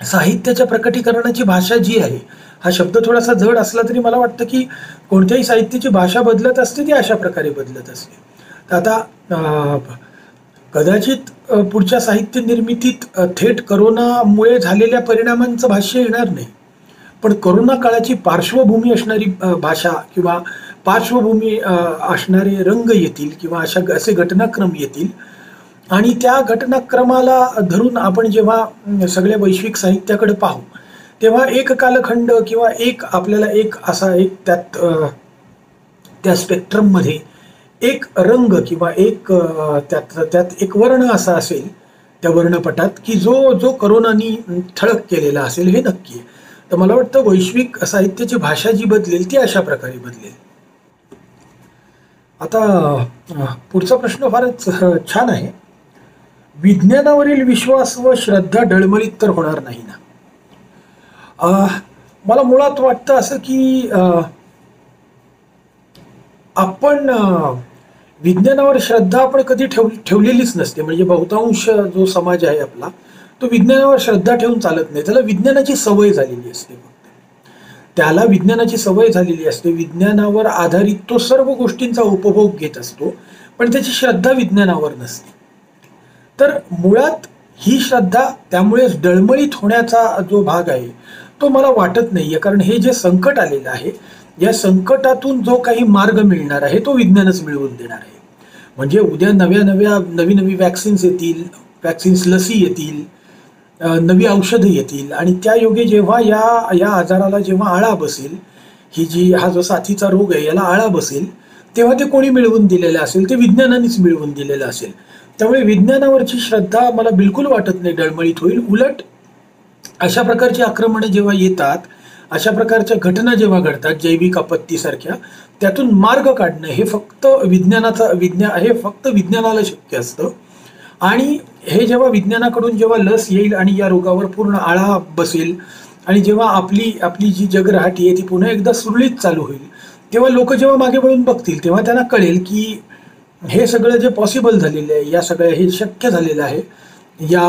साहित्याच्या प्रकटीकरणाची भाषा जी आहे, हा शब्द थोडासा जड असला तरी मला वाटतं की कोणत्याही साहित्याची भाषा बदलत असते ती अशा प्रकारे बदलत असते. तर आता कदाचित पुढच्या साहित्य निर्मितीत थेट करोनामुळे झालेल्या परिणामांचं भाष्य येणार नाही, पण करोना काळाची पार्श्वभूमी असणारी भाषा किंवा पार्श्वभूमी असणारे रंग येतील किंवा असे घटनाक्रम येतील. आणि त्या घटनाक्रमाला धरून आपण जेव्हा सगळ्या वैश्विक साहित्याकडे पाहू तेव्हा एक कालखंड किंवा आपल्याला त्या स्पेक्ट्रममध्ये एक रंग किंवा त्यात एक वर्ण असा असेल त्या वर्णपटात की जो करोनानी ठळक केलेला असेल, हे नक्की आहे. तर मला वाटतं वैश्विक साहित्याची भाषा जी बदलेल ती अशा प्रकारे बदलेल. आता पुढचा प्रश्न फारच छान आहे. विज्ञानावरील विश्वास व श्रद्धा डळमळीत तर होणार नाही ना? मला मुळात वाटतं असं की आपण विज्ञानावर श्रद्धा आपण कधी ठेवलेलीच नसते. म्हणजे बहुतांश जो समाज आहे आपला, तो विज्ञानावर श्रद्धा ठेवून चालत नाही. त्याला विज्ञानाची सवय झालेली असते. त्याला विज्ञानाची सवय झालेली असते. विज्ञानावर आधारित तो सर्व गोष्टींचा उपभोग घेत असतो, पण त्याची श्रद्धा विज्ञानावर नसते. तर मुळात ही श्रद्धा त्यामुळेच डळमळीत होण्याचा जो भाग आहे तो मला वाटत नाहीये. कारण हे जे संकट आलेलं आहे, या संकटातून जो काही मार्ग मिळणार आहे तो विज्ञानच मिळवून देणार आहे. म्हणजे उद्या नवी वॅक्सिन्स येतील, लसी येतील, नवी औषधं येतील आणि त्या योगे जेव्हा या आजाराला जेव्हा आळा बसेल, हा जो साथीचा रोग आहे याला आळा बसेल, तेव्हा ते कोणी मिळवून दिलेलं असेल, ते विज्ञानानेच मिळवून दिलेलं असेल. त्यामुळे विज्ञानावरची श्रद्धा मला बिलकुल वाटत नाही डळमळीत होईल. उलट अशा प्रकारची आक्रमणं जेव्हा येतात, अशा प्रकारच्या घटना जेव्हा घडतात जैविक आपत्तीसारख्या, त्यातून मार्ग काढणं हे फक्त विज्ञानाला शक्य असतं. आणि हे जेव्हा विज्ञानाकडून जेव्हा लस येईल आणि या रोगावर पूर्ण आळा बसेल आणि जेव्हा आपली जी जगराहाटी आहे ती पुन्हा एकदा सुरळीत चालू होईल, तेव्हा लोक जेव्हा मागे वळून बघतील तेव्हा त्यांना कळेल की हे सगळं जे पॉसिबल झालेलं आहे, या सगळ्या हे शक्य झालेलं आहे, या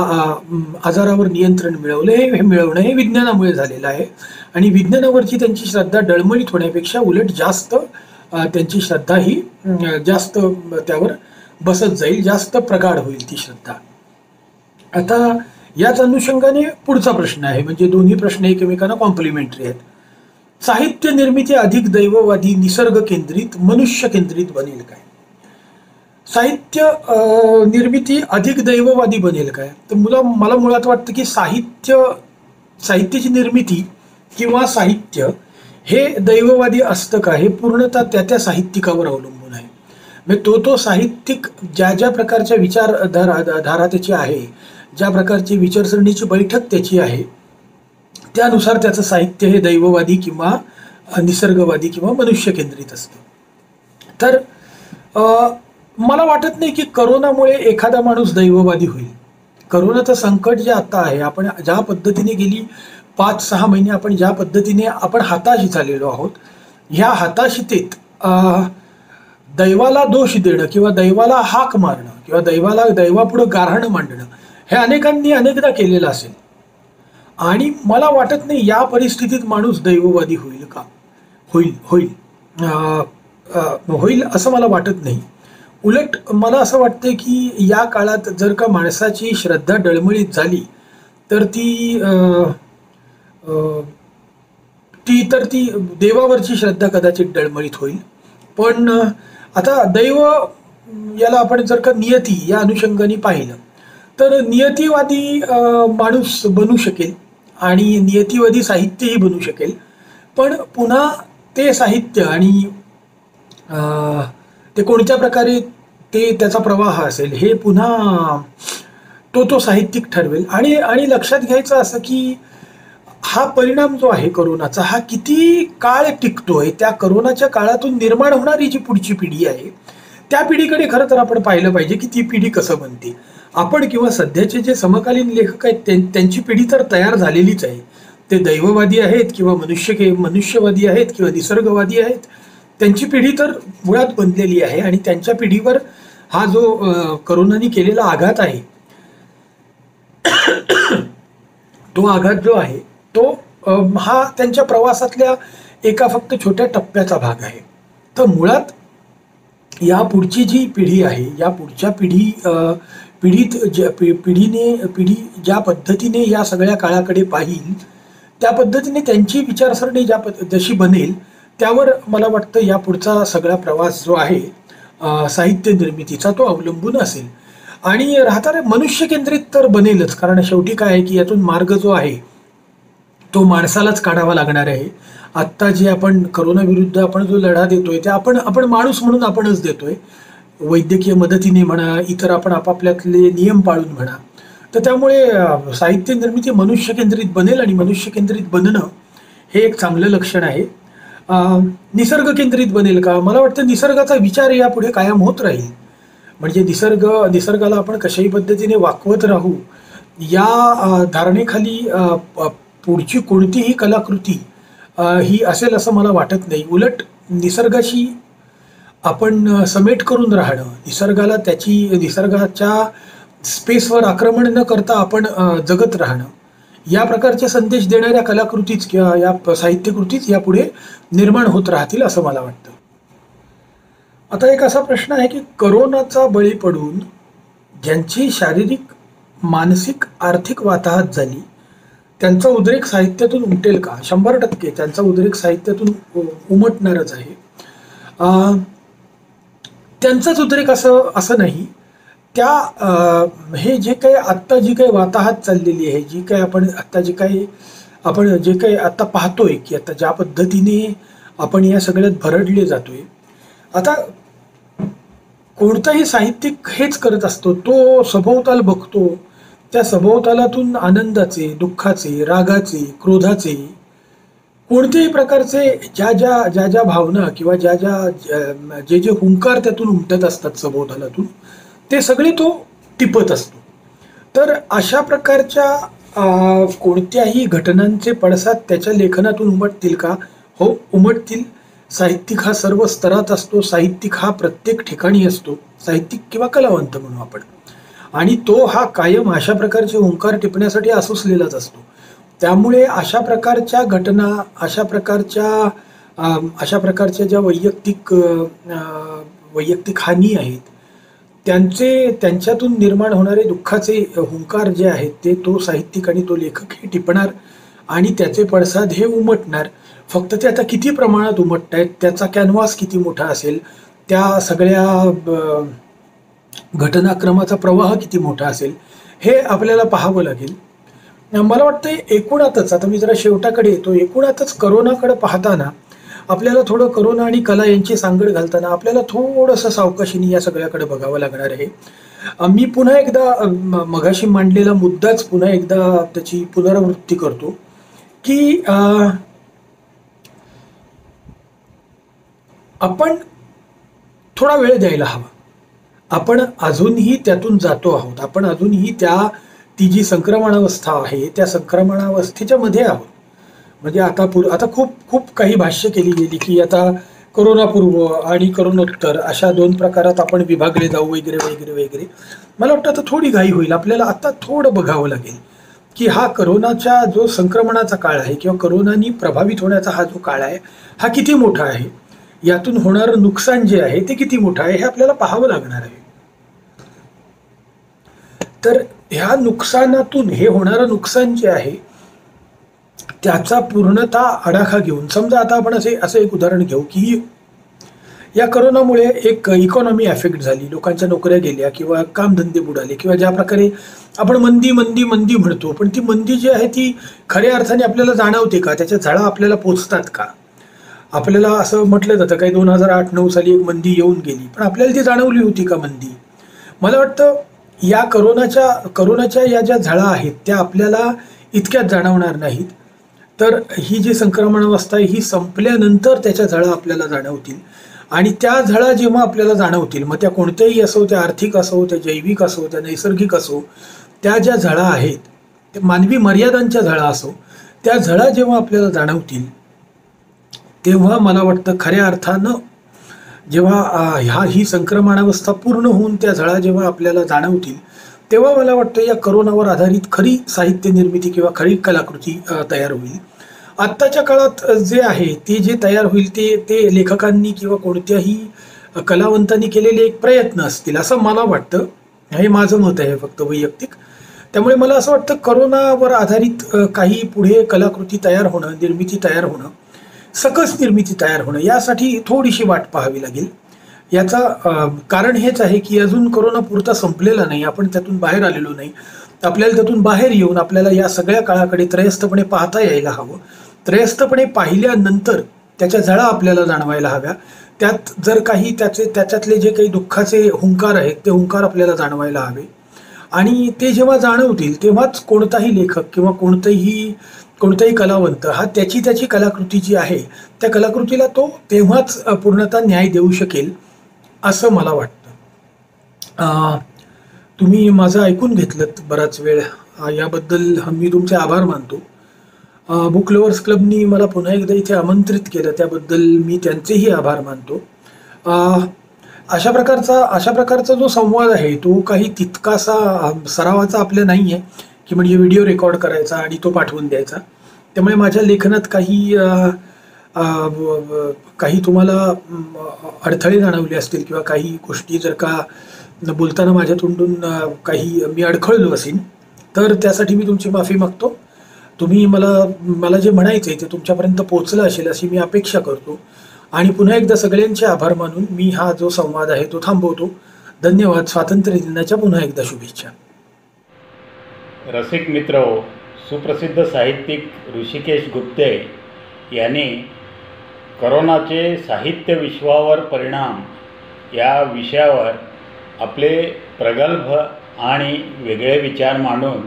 आजारावर नियंत्रण मिळवणं हे विज्ञानामुळे झालेलं आहे. आणि विज्ञानावरची त्यांची श्रद्धा डळमळीत होण्यापेक्षा उलट जास्त त्यांची श्रद्धा ही जास्त त्यावर बसत जाईल, जास्त प्रगाढ होईल ती श्रद्धा. आता याच अनुषंगाने पुढचा प्रश्न आहे, म्हणजे दोन्ही प्रश्न एकमेकांना कॉम्प्लिमेंटरी आहेत. साहित्य निर्मिती अधिक दैववादी, निसर्ग केंद्रित, मनुष्य केंद्रित बनेल काय? साहित्य निर्मिती अधिक दैववादी बनेल काय? तर मला मुळात वाटतं की साहित्याची निर्मिती किंवा साहित्य हे दैववादी असतं का, हे पूर्णतः त्या साहित्यिकावर अवलंबून आहे. म्हणजे तो साहित्यिक ज्या प्रकारच्या विचारधारा त्याची आहे, ज्या प्रकारची विचारसरणीची बैठक त्याची आहे, त्यानुसार त्याचं साहित्य हे दैववादी किंवा निसर्गवादी किंवा मनुष्य केंद्रित असतं. तर मला वाटत नाही की करोनामुळे एखादा माणूस दैववादी होईल. करोनाचं संकट जे आता आहे, आपण ज्या पद्धतीने गेली 5-6 महिने आपण ज्या पद्धतीने आपण हताश झालेलो आहोत, ह्या हताशितेत दैवाला दोष देणं किंवा दैवाला हाक मारणं किंवा दैवापुढं गाऱ्हाणं मांडणं हे अनेकांनी अनेकदा केलेलं असेल. आणि मला वाटत नाही या परिस्थितीत माणूस दैववादी होईल का? होईल असं मला वाटत नाही. उलट मला असं वाटतं की या काळात जर का माणसाची श्रद्धा डळमळीत झाली तर ती देवावरची श्रद्धा कदाचित डळमळीत होईल. पण आता दैव याला आपण जर का नियती या अनुषंगाने पाहिलं तर नियतीवादी माणूस बनू शकेल आणि नियतीवादी साहित्यही बनू शकेल. पण पुन्हा ते साहित्य आणि ते कोणत्या प्रकारे त्याचा प्रवाह असेल हे पुन्हा तो साहित्यिक ठरवेल. आणि लक्षात घ्यायचं असं की हा परिणाम जो आहे करोनाचा, हा किती काळ टिकतोय, त्या करोनाच्या काळातून निर्माण होणारी जी पुढची पिढी आहे त्या पिढीकडे खरं तर आपण पाहिलं पाहिजे की ती पिढी कसं बनते. आपण किंवा सध्याचे जे समकालीन लेखक आहेत त्यांची पिढी तर तयार झालेलीच आहे. ते दैववादी आहेत किंवा मनुष्यवादी आहेत किंवा निसर्गवादी आहेत, त्यांची पिढी तर मुळात बनलेली आहे. आणि त्यांच्या पिढीवर हा जो करोनाने केलेला आघात आहे, तो आघात जो आहे तो हा त्यांच्या प्रवासातल्या एका फक्त छोट्या टप्प्याचा भाग आहे. तर मुळात या पुढची जी पिढी आहे, या पुढच्या पिढी ज्या पद्धतीने या सगळ्या काळाकडे पाहिल, त्या पद्धतीने त्यांची विचारसरणी जशी बनेल त्यावर मला वाटतं या पुढचा सगळा प्रवास जो आहे साहित्य निर्मितीचा तो अवलंबून असेल. आणि राहता मनुष्य केंद्रित तर बनेलच, कारण शेवटी काय आहे की यातून मार्ग जो आहे तो माणसालाच काढावा लागणार आहे. आत्ता जे आपण करोनाविरुद्ध आपण जो लढा देतोय ते आपण माणूस म्हणून आपणच देतोय, वैद्यकीय मदतीने म्हणा, इतर आपण आपापल्यातले नियम पाळून म्हणा. तर त्यामुळे साहित्य निर्मिती मनुष्य केंद्रित बनेल आणि मनुष्य केंद्रित बनणं हे एक चांगलं लक्षण आहे. निसर्ग केंद्रित बनेल का? मला वाटतं निसर्गाचा विचार यापुढे कायम होत राहील. म्हणजे निसर्गाला आपण कशाही पद्धतीने वाकवत राहू या धारणेखाली पुढची कोणतीही कलाकृती ही असेल असं मला वाटत नाही. उलट निसर्गाशी आपण समेट करून राहणं, निसर्गाच्या स्पेसवर आक्रमण न करता आपण जगत राहणं, या प्रकारचे संदेश देणाऱ्या कलाकृतीच किंवा या साहित्यकृतीच यापुढे निर्माण होत राहतील असं मला वाटतं. आता एक असा प्रश्न आहे की करोनाचा बळी पडून ज्यांची शारीरिक, मानसिक, आर्थिक वाताहत झाली त्यांचा उद्रेक साहित्यातून उमटेल का? 100% त्यांचा उद्रेक साहित्यातून उमटणारच आहे. त्यांचाच उद्रेक असं नाही, हे जे काही आत्ता जी काही वाताहत चाललेली आहे, जे काही आता पाहतोय की आता ज्या पद्धतीने आपण या सगळ्यात भरडले जातोय, आता कोणताही साहित्यिक हेच करत असतो, तो सभोवताल बघतो, त्या सभोवतालातून आनंदाचे, दुःखाचे, रागाचे, क्रोधाचे, कोणत्याही प्रकारचे ज्या भावना किंवा जे हुंकार त्यातून उमटत असतात सभोवतालातून, ते सगळे तो टिपत असतो. तर अशा प्रकारच्या कोणत्याही घटनांचे पडसाद त्याच्या लेखनातून उमटतील का? हो, उमटतील. साहित्यिक हा सर्व स्तरात असतो, साहित्यिक हा प्रत्येक ठिकाणी असतो, साहित्यिक किंवा कलावंत म्हणू आपण. आणि तो हा कायम अशा प्रकारचे ओंकार टिपण्यासाठी आसुसलेलाच असतो. त्यामुळे अशा प्रकारच्या घटना, अशा प्रकारच्या ज्या वैयक्तिक हानी आहेत, त्यांच्यातून निर्माण होणारे दुःखाचे हुंकार जे आहेत, ते तो साहित्यिक आणि तो लेखक हे टिपणार आणि त्याचे पडसाद हे उमटणार. फक्त ते आता किती प्रमाणात उमटतायत, त्याचा कॅनव्हास किती मोठा असेल, त्या सगळ्या घटनाक्रमाचा प्रवाह किती मोठा असेल, हे आपल्याला पाहावं लागेल. मला वाटतं एकूणातच, आता मी जरा शेवटाकडे येतो, एकूणातच करोनाकडे पाहताना आपल्याला थोडं करोना आणि कला यांची सांगड घालताना आपल्याला थोडंसं सावकाशीने या सगळ्याकडे बघावं लागणार आहे. मी पुन्हा एकदा मगाशी मांडलेला मुद्दाच पुन्हा एकदा त्याची पुनरावृत्ती करतो की आपण थोडा वेळ द्यायला हवा. आपण अजूनही त्यातून जातो आहोत, आपण अजूनही ती जी संक्रमणावस्था आहे त्या संक्रमणावस्थेच्या मध्ये आहोत. म्हणजे आता खूप काही भाष्य केली गेली की आता करोनापूर्व आणि करोनोत्तर अशा 2 प्रकारात आपण विभागले जाऊ वगैरे वगैरे वगैरे. मला वाटतं आता थोडी घाई होईल. आपल्याला आता थोडं बघावं लागेल की हा करोनाचा जो संक्रमणाचा काळ आहे किंवा करोनानी प्रभावित होण्याचा हा जो काळ आहे, हा किती मोठा आहे, यातून होणारं नुकसान जे आहे ते किती मोठं आहे, हे आपल्याला पाहावं लागणार आहे. तर ह्या नुकसानातून, हे होणारं नुकसान जे आहे त्याचा पूर्णतः आढावा घेऊन, समजा आता आपण असं एक उदाहरण घेऊ की या करोनामुळे एक इकॉनॉमी अफेक्ट झाली, लोकांच्या नोकऱ्या गेल्या किंवा कामधंदे बुडाले किंवा ज्या प्रकारे आपण मंदी मंदी मंदी म्हणतो, पण ती मंदी जी आहे ती खऱ्या अर्थाने आपल्याला जाणवते का, त्याच्या झळा आपल्याला पोचतात का? आपल्याला असं म्हटलं जातं काही 2008-9 साली एक मंदी येऊन गेली, पण आपल्याला ती जाणवली होती का मंदी? मला वाटतं या करोनाच्या या ज्या झळा आहेत त्या आपल्याला इतक्यात जाणवणार नाहीत. तर ही जी संक्रमणावस्था आहे ही संपल्यानंतर त्याच्या झळा आपल्याला जाणवतील. आणि त्या झळा जेव्हा आपल्याला जाणवतील, मग त्या कोणत्याही असो, त्या आर्थिक असो, त्या जैविक असो, त्या नैसर्गिक असो, त्या ज्या झळा आहेत, त्या मानवी मर्यादांच्या झळा असो, त्या झळा जेव्हा आपल्याला तेव्हा मला वाटतं खऱ्या अर्थानं जेव्हा ही संक्रमणावस्था पूर्ण होऊन त्या झळा जेव्हा आपल्याला जाणवतील, तेव्हा मला वाटतं या करोनावर आधारित खरी साहित्य निर्मिती किंवा खरी कलाकृती तयार होईल. आत्ताच्या काळात जे आहे ते जे तयार होईल ते लेखकांनी किंवा कोणत्याही कलावंतांनी केलेले एक प्रयत्न असतील असं मला वाटतं. हे माझं मत आहे फक्त वैयक्तिक. त्यामुळे मला असं वाटतं करोनावर आधारित काही पुढे कलाकृती तयार होणं, निर्मिती तयार होणं, सकस निर्मिती तयार होणं, यासाठी थोडीशी वाट पाहावी लागेल. याचा कारण हेच आहे की अजून कोरोना पुरता संपलेला नाही, आपण त्यातून बाहेर आलेलो नाही. आपल्याला त्यातून बाहेर येऊन आपल्याला या सगळ्या काळाकडे त्रयस्थपणे पाहता यायला हवं. त्रयस्थपणे पाहिल्यानंतर त्याच्या झळा आपल्याला जाणवायला हव्या. त्यात जर काही त्याच्यातले जे काही दुःखाचे हुंकार आहेत ते हुंकार आपल्याला जाणवायला हवे. आणि ते जेव्हा जाणवतील तेव्हाच कोणताही लेखक किंवा कोणताही कलावंत हा त्याची कलाकृती जी आहे त्या कलाकृतीला तो तेव्हाच पूर्णतः न्याय देऊ शकेल असं मला वाटतं. तुम्ही माझं ऐकून घेतलं बराच वेळ, याबद्दल मी तुमचे आभार मानतो. बुक लव्हर्स क्लबनी मला पुन्हा एकदा इथे आमंत्रित केलं, त्याबद्दल मी त्यांचेही आभार मानतो. अशा प्रकारचा जो संवाद आहे तो काही तितकासा सरावाचा आपल्या नाही आहे की म्हणजे व्हिडिओ रेकॉर्ड करायचा आणि तो पाठवून द्यायचा. त्यामुळे माझ्या लेखनात काही तुम्हाला अडथळे जाणवले असतील किंवा काही गोष्टी जर का बोलताना माझ्या तोंडून काही मी अडखळलो असेल तर त्यासाठी मी तुमची माफी मागतो. तुम्ही मला जे म्हणायचं आहे ते तुमच्यापर्यंत पोहोचलं असेल अशी मी अपेक्षा करतो. आणि पुन्हा एकदा सगळ्यांचे आभार मानून मी हा जो संवाद आहे तो थांबवतो. धन्यवाद. स्वातंत्र्य दिनाच्या पुन्हा एकदा शुभेच्छा. रसिक मित्र, सुप्रसिद्ध साहित्यिक ऋषिकेश गुप्ते यांनी करोनाचे साहित्य विश्वावर परिणाम या विषयावर आपले प्रगल्भ आणि वेगळे विचार मांडून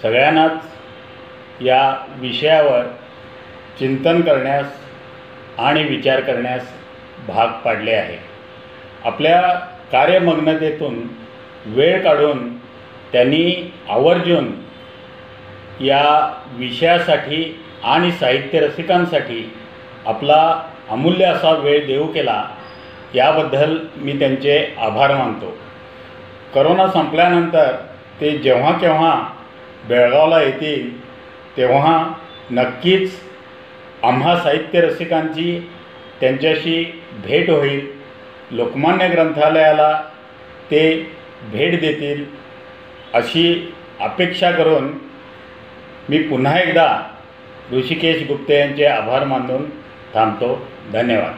सगळ्यांनाच या विषयावर चिंतन करण्यास आणि विचार करण्यास भाग पाडले आहे. आपल्या कार्यमग्नतेतून वेळ काढून त्यांनी आवर्जून या विषयासाठी आणि साहित्य रसिकांसाठी आपला अमूल्य असा वेळ देऊ केला याबद्दल मी त्यांचे आभार मानतो. करोना संपल्यानंतर ते जेव्हा केव्हा बेळगावला येतील तेव्हा नक्कीच आम्हा साहित्य रसिकांची त्यांच्याशी भेट होईल. लोकमान्य ग्रंथालयाला ते भेट देतील अशी अपेक्षा करून मी पुन्हा एकदा ऋषिकेश गुप्ते यांचे आभार मानून थांबतो. धन्यवाद.